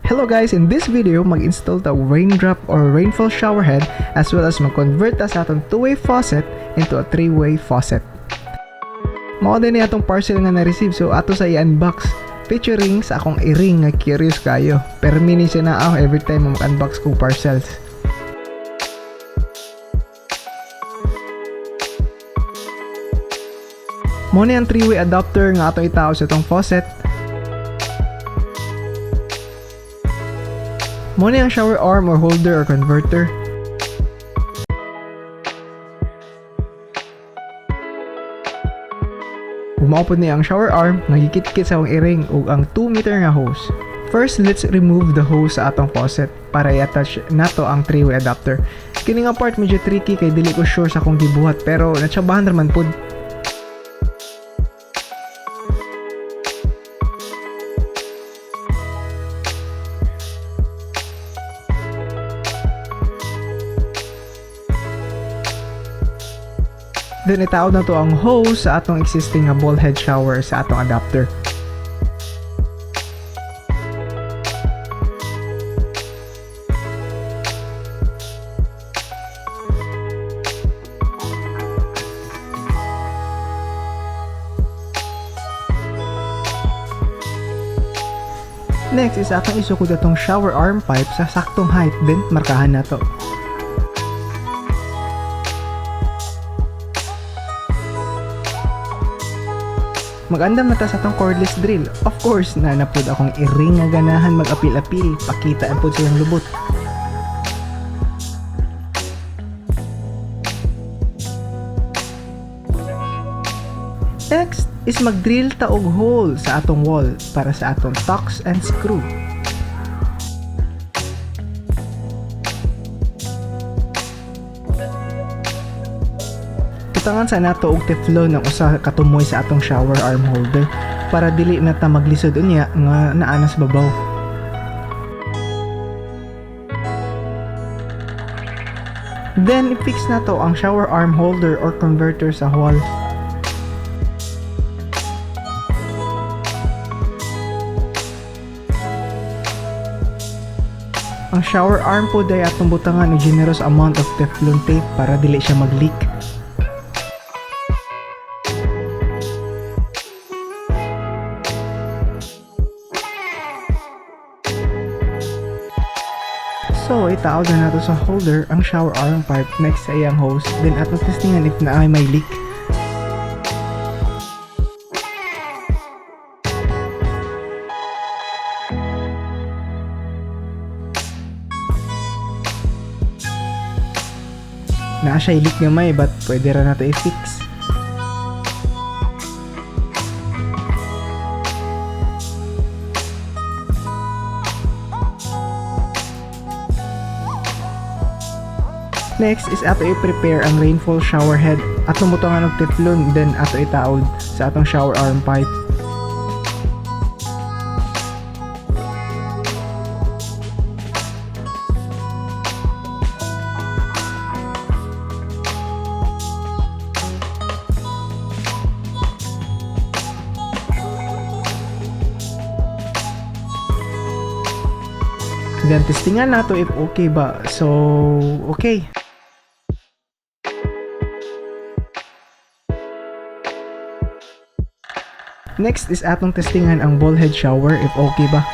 Hello guys, in this video, mag-install ta raindrop or rainfall shower head as well as mag-convert ta sa atong two-way faucet into a three-way faucet. Mao din ni atong parcel nga na-receive, so ato sa i-unbox featuring sa akong i-ring nga curious kayo. Pero mini siya na ako every time mag-unbox ko parcels. Mo ni ang three-way adapter nga atong itao sa itong faucet. Mo ni ang shower arm or holder or converter. Bumaupod niya ang shower arm, nagikit-kit sa akong i-ring ug ang 2 meter nga hose. First, let's remove the hose sa atong faucet para i-attach nato ang three-way adapter. Kini nga part medyo tricky kay dili ko sure sa akong gibuhat pero natsabahan naman pud. Then itaod na to ang hose sa atong existing nga ball head shower sa atong adapter. Next is atong isukod atong shower arm pipe sa saktong height, then markahan na to. Magandam na ta sa atong cordless drill. Of course, nanapod akong i-ring nga ganahan mag-apil-apil, pakita ang pud silang lubot. Next is mag-drill ta og hole sa atong wall para sa atong tocks and screw. Tangan sa nato og teflon ng usa ka tumoy sa atong shower arm holder para dili na ta maglisod unya nga naa sa babaw. Then i-fix nato ang shower arm holder or converter sa wall. Ang shower arm po day atong butangan og generous amount of teflon tape para dili siya mag-leak. So, itaod na nato sa holder ang shower arm pipe next sa iyang hose, then atong testingan if na ay may leak. Naa siya i-leak nga may, but pwede ra nato i-fix. Next is ato i-prepare ang rainfall shower head at tumutangan og teflon, then ato itaod sa atong shower arm pipe. Then testingan nato if okay ba. So, okay. Next is atong testingan ang ball head shower if okay ba.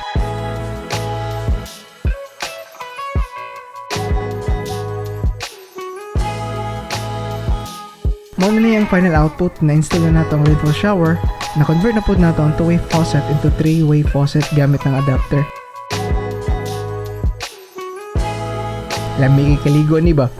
Muna na yung final output, na-install na nato ang rainfall shower, na-convert na po nato ang two-way faucet into three-way faucet gamit ng adapter. Lamig kaligo ni ba?